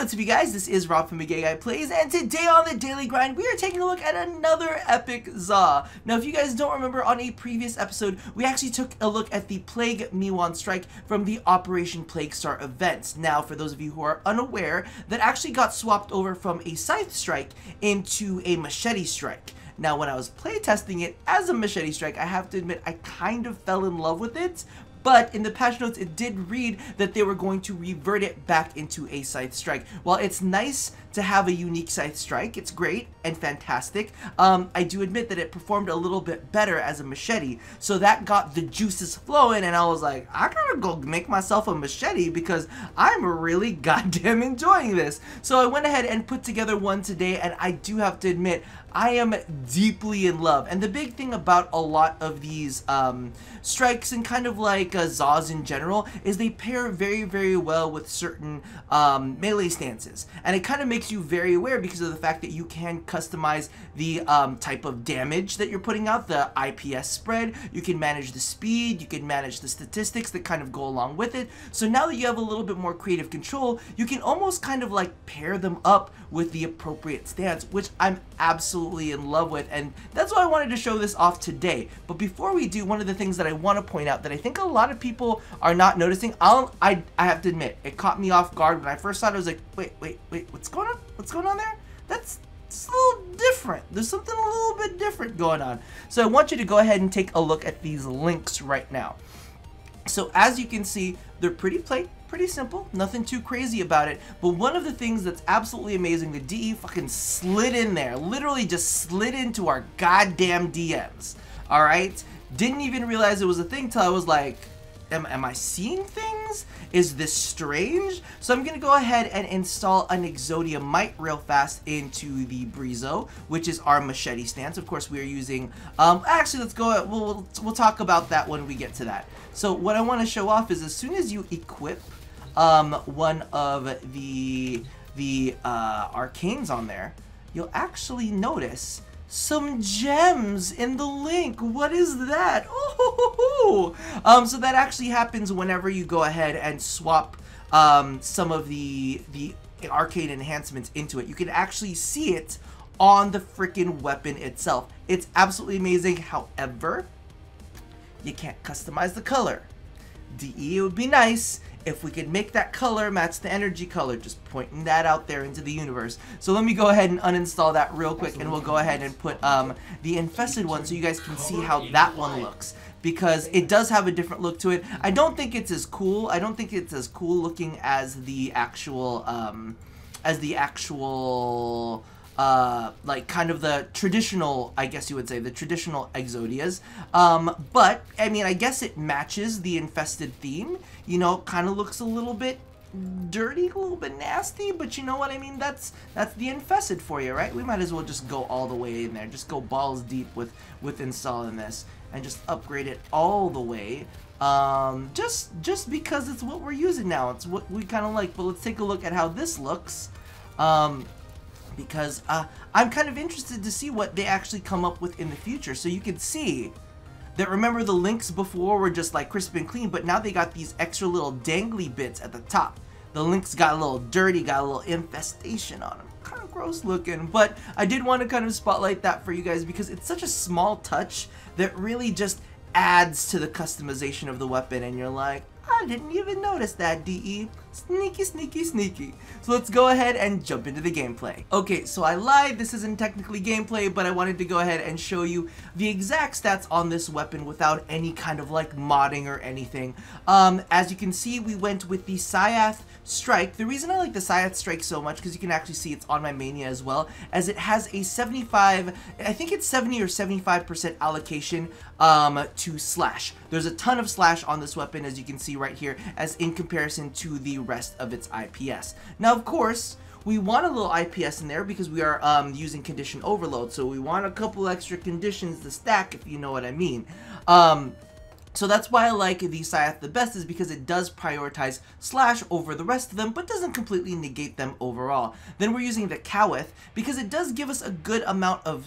what's up you guys, this is Rob from PSFOREPLAYERS, and today on the Daily Grind we are taking a look at another epic Zaw. Now if you guys don't remember, on a previous episode we actually took a look at the Plague Miwan strike from the Operation Plague Star events. Now for those of you who are unaware, that actually got swapped over from a Scythe strike into a Machete strike. Now when I was playtesting it as a Machete strike, I have to admit I kind of fell in love with it. But in the patch notes, it did read that they were going to revert it back into a Scythe strike. While it's nice to have a unique Scythe strike, it's great and fantastic, I do admit that it performed a little bit better as a Machete. So that got the juices flowing, and I was like, I gotta go make myself a Machete because I'm really goddamn enjoying this. So I went ahead and put together one today, and I do have to admit, I am deeply in love. And the big thing about a lot of these strikes and kind of like Zaws in general is they pair very, very well with certain melee stances. And it kind of makes you very aware because of the fact that you can customize the type of damage that you're putting out, the IPS spread. You can manage the speed, you can manage the statistics that kind of go along with it. So now that you have a little bit more creative control, you can almost kind of like pair them up with the appropriate stance, which I'm absolutely in love with, and that's why I wanted to show this off today. But before we do, one of the things that I want to point out that I think a lot of people are not noticing, I have to admit, it caught me off guard when I first saw it. I was like, wait, what's going on? What's going on there? It's a little different. There's something a little bit different going on. So I want you to go ahead and take a look at these links right now. So as you can see, they're pretty simple, nothing too crazy about it. But one of the things that's absolutely amazing, the DE fucking slid in there, literally just slid into our goddamn DMs. All right, didn't even realize it was a thing till I was like, am I seeing things? Is this strange? So I'm gonna go ahead and install an Exodiumite real fast into the Brizo, which is our Machete stance. Of course, we are using. Actually, let's go. We'll talk about that when we get to that. So what I want to show off is as soon as you equip one of the arcanes on there, you'll actually notice some gems in the link. What is that? Oh, so that actually happens whenever you go ahead and swap some of the arcane enhancements into it. You can actually see it on the freaking weapon itself. It's absolutely amazing. However, you can't customize the color. DE, it would be nice if we could make that color match the energy color, just pointing that out there into the universe. So let me go ahead and uninstall that real quick, and we'll go ahead and put the infested one so you guys can see how that one looks, because it does have a different look to it. I don't think it's as cool. I don't think it's as cool looking as the actual like kind of the traditional, I guess you would say, the traditional Exodias. But, I mean, I guess it matches the infested theme. You know, kind of looks a little bit dirty, a little bit nasty, but you know what I mean? That's the infested for you, right? We might as well just go all the way in there. Just go balls deep with installing this and just upgrade it all the way. Just because it's what we're using now. It's what we kind of like. But let's take a look at how this looks. Because I'm kind of interested to see what they actually come up with in the future. So you can see that, remember, the links before were just like crisp and clean, but now they got these extra little dangly bits at the top. The links got a little dirty, got a little infestation on them. Kind of gross looking, but I did want to kind of spotlight that for you guys because it's such a small touch that really just adds to the customization of the weapon, and you're like, I didn't even notice that, DE. Sneaky, sneaky, sneaky. So let's go ahead and jump into the gameplay. Okay, so I lied. This isn't technically gameplay, but I wanted to go ahead and show you the exact stats on this weapon without any kind of like modding or anything. As you can see, we went with the Scythe strike. The reason I like the Scythe strike so much, because you can actually see it's on my mania as well, as it has a 75, I think it's 70 or 75% allocation to slash. There's a ton of slash on this weapon, as you can see right here, as in comparison to the rest of its IPS. Now, of course, we want a little IPS in there because we are using condition overload, so we want a couple extra conditions to stack, if you know what I mean. So that's why I like the Scythe the best, is because it does prioritize slash over the rest of them, but doesn't completely negate them overall. Then we're using the Cowith because it does give us a good amount of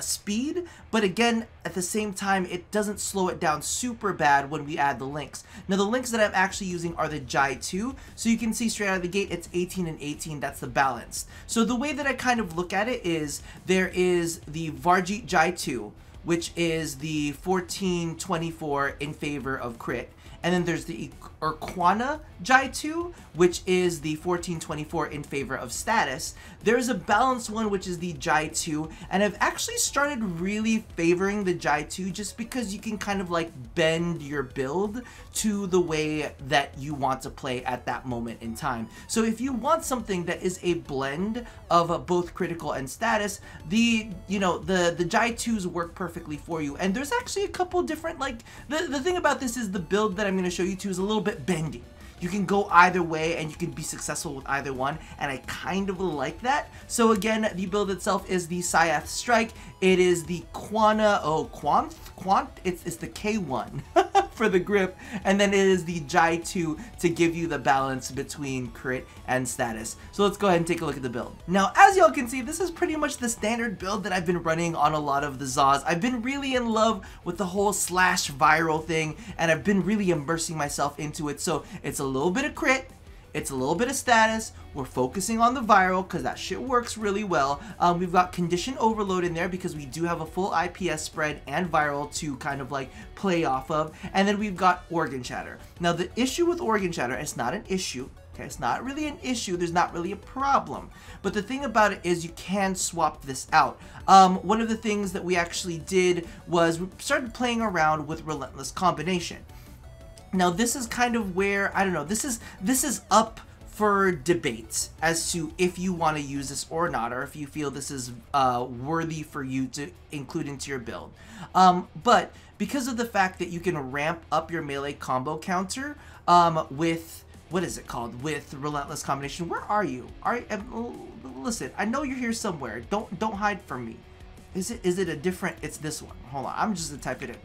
speed, but again, at the same time, it doesn't slow it down super bad when we add the links. Now the links that I'm actually using are the Jai 2, so you can see straight out of the gate, it's 18 and 18, that's the balance. So the way that I kind of look at it is, there is the Varjeet Jai 2, which is the 1424 in favor of crit. And then there's the Urquana Jai 2, which is the 1424 in favor of status. There's a balanced one, which is the Jai 2, and I've actually started really favoring the Jai 2 just because you can kind of like bend your build to the way that you want to play at that moment in time. So if you want something that is a blend of both critical and status, the Jai 2s work perfectly for you. And there's actually a couple different, like, the thing about this is the build that I'm going to show you too is a little bit bendy. You can go either way and you can be successful with either one, and I kind of like that. So again, the build itself is the Scythe Strike. It is the it's the K1 for the grip, and then it is the Jai 2 to give you the balance between crit and status. So let's go ahead and take a look at the build. Now, as y'all can see, this is pretty much the standard build that I've been running on a lot of the Zaws. I've been really in love with the whole slash viral thing, and I've been really immersing myself into it. So it's a little bit of crit, it's a little bit of status. We're focusing on the viral because that shit works really well. We've got condition overload in there because we do have a full IPS spread and viral to kind of like play off of. And then we've got organ shatter. Now the issue with organ shatter, it's not an issue. Okay, it's not really an issue. There's not really a problem. But the thing about it is you can swap this out. One of the things that we actually did was we started playing around with Relentless Combination. Now this is kind of where, I don't know, this is up for debate as to if you want to use this or not, or if you feel this is worthy for you to include into your build. But because of the fact that you can ramp up your melee combo counter with, what is it called, with Relentless Combination. Where are you? Listen, I know you're here somewhere. Don't hide from me. Is it a different? It's this one. Hold on, I'm just gonna type it in.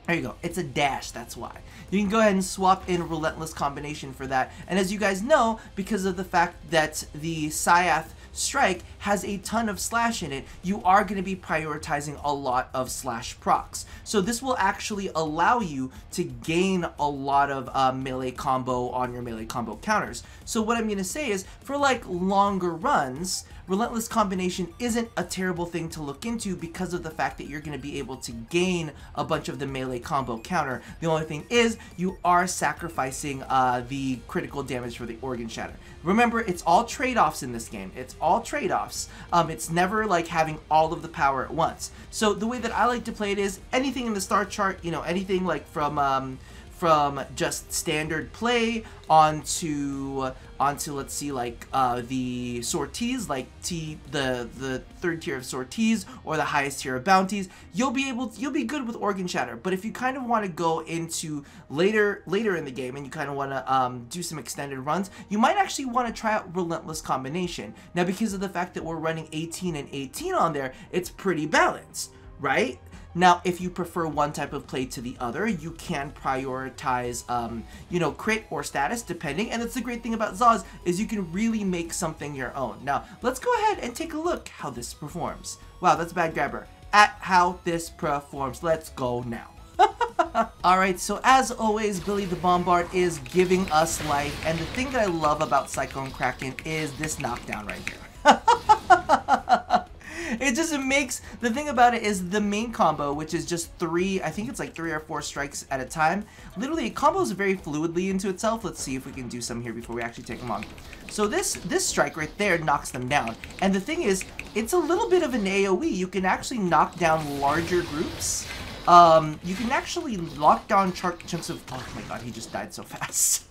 There you go. It's a dash, that's why. You can go ahead and swap in Relentless Combination for that. And as you guys know, because of the fact that the Scythe Strike has a ton of slash in it, you are going to be prioritizing a lot of slash procs. So this will actually allow you to gain a lot of melee combo on your melee combo counters. So what I'm going to say is, for like longer runs, Relentless Combination isn't a terrible thing to look into because of the fact that you're going to be able to gain a bunch of the melee combo counter. The only thing is, you are sacrificing the critical damage for the organ shatter. Remember, it's all trade-offs in this game. It's all trade-offs. It's never like having all of the power at once. So the way that I like to play it is, anything in the star chart, you know, anything like from just standard play onto let's see, like the sorties, like the third tier of sorties or the highest tier of bounties, you'll be good with organ shatter. But if you kind of want to go into later in the game and you kind of want to do some extended runs, you might actually want to try out Relentless Combination. Now, because of the fact that we're running 18 and 18 on there, it's pretty balanced, right? Now, if you prefer one type of play to the other, you can prioritize, you know, crit or status, depending. And that's the great thing about Zaws, is you can really make something your own. Now, let's go ahead and take a look how this performs. Wow, that's a bad grabber. At how this performs. Let's go now. Alright, so as always, Billy the Bombard is giving us life. And the thing that I love about Cyclone Kraken is this knockdown right here. It just makes, the thing about it is the main combo, which is just I think it's like 3 or 4 strikes at a time. Literally, it combos very fluidly into itself. Let's see if we can do some here before we actually take them on. So this strike right there knocks them down. And the thing is, it's a little bit of an AoE. You can actually knock down larger groups. You can actually lock down chunks of, oh my god, he just died so fast.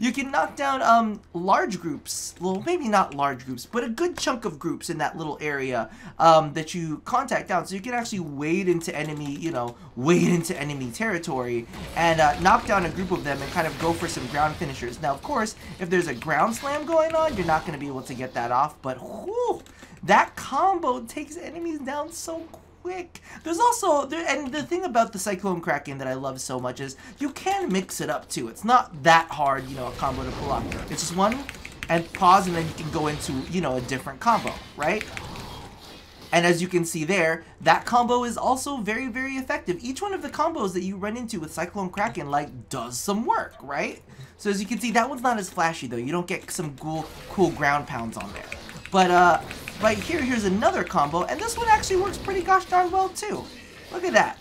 You can knock down large groups, well, maybe not large groups, but a good chunk of groups in that little area that you contact down. So you can actually wade into enemy, you know, wade into enemy territory and knock down a group of them and kind of go for some ground finishers. Now, of course, if there's a ground slam going on, you're not going to be able to get that off, but whew, that combo takes enemies down so quick. There's also, and the thing about the Cyclone Kraken that I love so much is you can mix it up too. It's not that hard, you know, a combo to pull off. It's just one and pause, and then you can go into, you know, a different combo, right? And as you can see there, that combo is also very, very effective. Each one of the combos that you run into with Cyclone Kraken, like, does some work, right? So as you can see, that one's not as flashy, though. You don't get some cool ground pounds on there. But, right here, here's another combo, and this one actually works pretty gosh darn well, too. Look at that.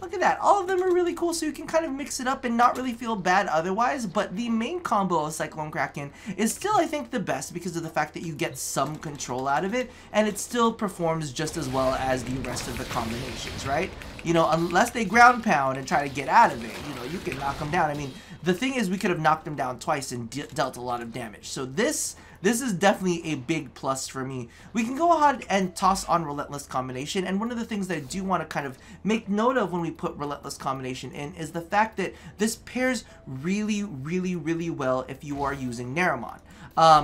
Look at that. All of them are really cool, so you can kind of mix it up and not really feel bad otherwise. But the main combo of Cyclone Kraken is still, I think, the best because of the fact that you get some control out of it, and it still performs just as well as the rest of the combinations, right? You know, unless they ground pound and try to get out of it, you know, you can knock them down. I mean, the thing is, we could have knocked them down twice and dealt a lot of damage. So this is definitely a big plus for me. We can go ahead and toss on Relentless Combination, and one of the things that I do want to kind of make note of when we put Relentless Combination in is the fact that this pairs really, really, really well if you are using Naramon.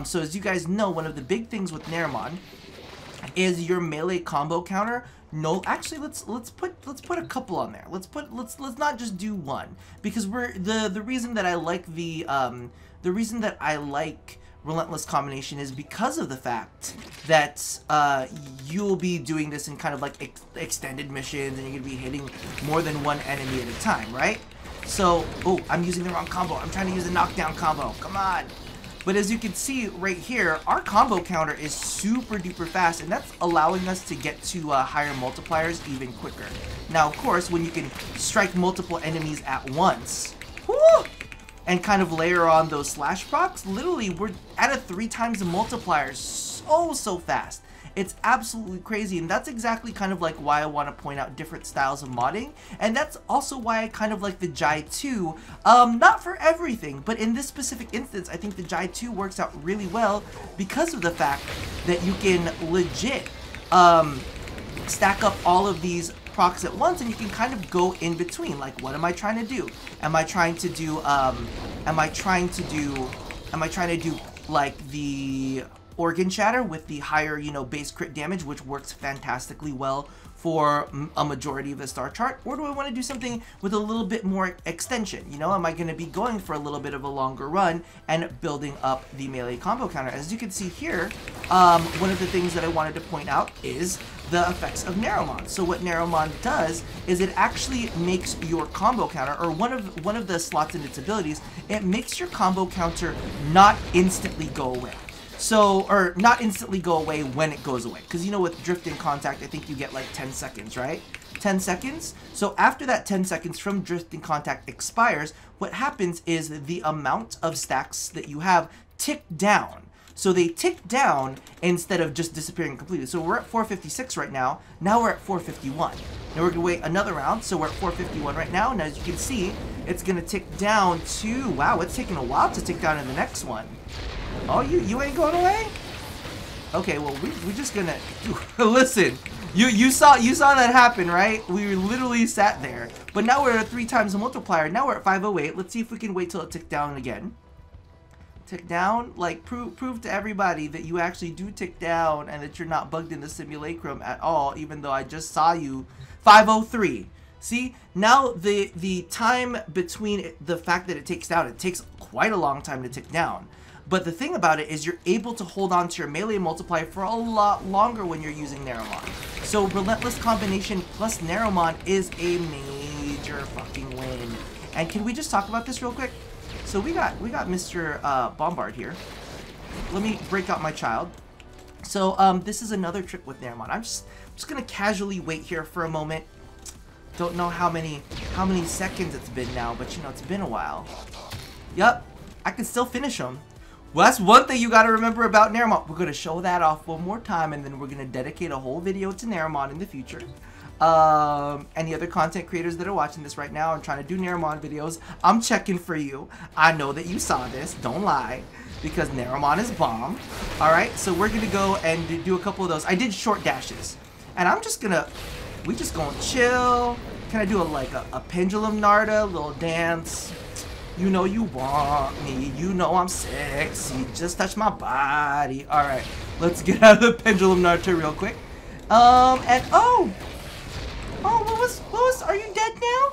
So as you guys know, one of the big things with Naramon is your melee combo counter. No, actually, let's put a couple on there. Let's not just do one, because the reason that I like the reason that I like Relentless Combination is because of the fact that you'll be doing this in kind of like extended missions, and you're gonna be hitting more than one enemy at a time, right? So, oh, I'm using the wrong combo. I'm trying to use a knockdown combo. Come on. But as you can see right here, our combo counter is super duper fast, and that's allowing us to get to higher multipliers even quicker. Now, of course, when you can strike multiple enemies at once, whoo, and kind of layer on those slash procs, literally we're at a 3 times the multiplier so fast. It's absolutely crazy, and that's exactly kind of like why I want to point out different styles of modding, and that's also why I kind of like the Jai 2, not for everything, but in this specific instance, I think the Jai 2 works out really well because of the fact that you can legit stack up all of these procs at once, and you can kind of go in between. Like, what am I trying to do? Am I trying to do like the Organ Shatter with the higher, you know, base crit damage, which works fantastically well for a majority of the star chart? Or do I want to do something with a little bit more extension? You know, am I going to be going for a little bit of a longer run and building up the melee combo counter? As you can see here, one of the things that I wanted to point out is the effects of Naramon. So what Naramon does is it actually makes your combo counter, or one of the slots in its abilities, it makes your combo counter not instantly go away. So, or not instantly go away when it goes away. Because, you know, with Drift in Contact, I think you get like 10 seconds, right? 10 seconds. So after that 10 seconds from Drift in Contact expires, what happens is the amount of stacks that you have tick down. So they tick down instead of just disappearing completely. So we're at 456 right now. Now we're at 451. Now we're going to wait another round. So we're at 451 right now. And as you can see, it's going to tick down to, wow, it's taking a while to tick down in the next one. Oh, you ain't going away? Okay, well, we're just gonna listen. You saw that happen, right? We literally sat there, but now we're at 3 times the multiplier. Now we're at 508. Let's see if we can wait till it tick down again. Tick down, like prove to everybody that you actually do tick down and that you're not bugged in the simulacrum at all. Even though I just saw you 503. See, now the time between the fact that it takes down, it takes quite a long time to tick down. But the thing about it is you're able to hold on to your melee multiplier for a lot longer when you're using Naramon. So Relentless Combination plus Naramon is a major fucking win. And can we just talk about this real quick? So we got Mr. Bombard here. Let me break out my child. So this is another trick with Naramon. I'm just gonna casually wait here for a moment. Don't know how many seconds it's been now, but you know, it's been a while. Yup, I can still finish him. Well, that's one thing you got to remember about Naramon. We're going to show that off one more time, and then we're going to dedicate a whole video to Naramon in the future. Any other content creators that are watching this right now and trying to do Naramon videos, I'm checking for you. I know that you saw this. Don't lie, because Naramon is bomb. Alright, so we're going to go and do a couple of those. I did short dashes, and I'm just going to, we just going to chill. Can I do a pendulum Narda, a little dance? You know you want me, you know I'm sexy, just touch my body. Alright, let's get out of the pendulum Naruto real quick. And oh! Oh, are you dead now?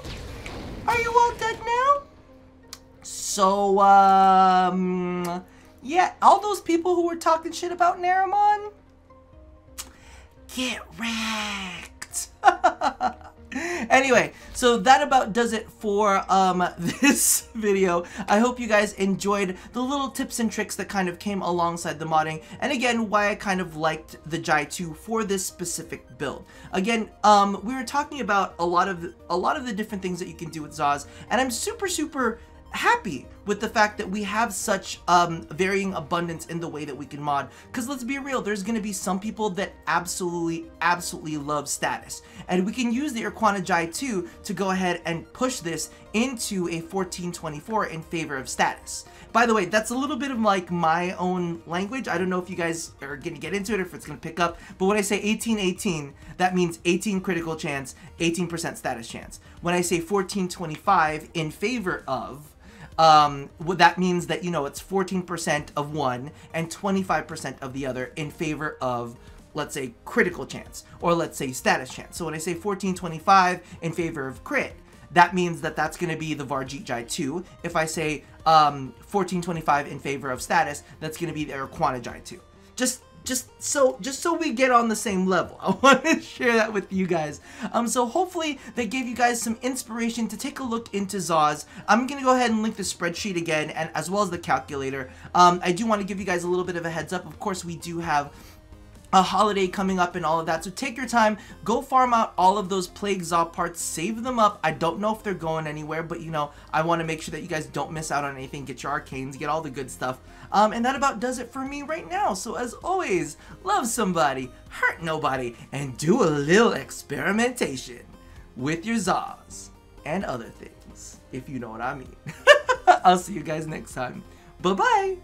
Are you all dead now? So, yeah, all those people who were talking shit about Naramon, get wrecked. Anyway, so that about does it for this video. I hope you guys enjoyed the little tips and tricks that kind of came alongside the modding, and again, why I kind of liked the Jai 2 for this specific build. Again, we were talking about a lot of the different things that you can do with Zaws, and I'm super happy with the fact that we have such varying abundance in the way that we can mod, because let's be real, there's going to be some people that absolutely love status, and we can use the Irquana Jai 2 to go ahead and push this into a 1424 in favor of status. By the way, that's a little bit of like my own language. I don't know if you guys are going to get into it or if it's going to pick up, but when I say 18-18, that means 18 critical chance, 18% status chance. When I say 1425 in favor of, well, that means that, you know, it's 14% of one and 25% of the other in favor of, let's say, critical chance, or let's say status chance. So when I say 1425 in favor of crit, that means that that's going to be the Varjeet Jai 2. If I say 1425 in favor of status, that's going to be the Irquana Jai 2. Just so we get on the same level. I want to share that with you guys. So hopefully that gave you guys some inspiration to take a look into Zaws. I'm going to go ahead and link the spreadsheet again, and as well as the calculator. I do want to give you guys a little bit of a heads up. Of course, we do have a holiday coming up and all of that, so take your time, go farm out all of those Plague Zaw parts, save them up. I don't know if they're going anywhere, but you know, I want to make sure that you guys don't miss out on anything. Get your arcanes, get all the good stuff, and that about does it for me right now. So as always, love somebody, hurt nobody, and do a little experimentation with your Zaws and other things, if you know what I mean. I'll see you guys next time. Bye bye.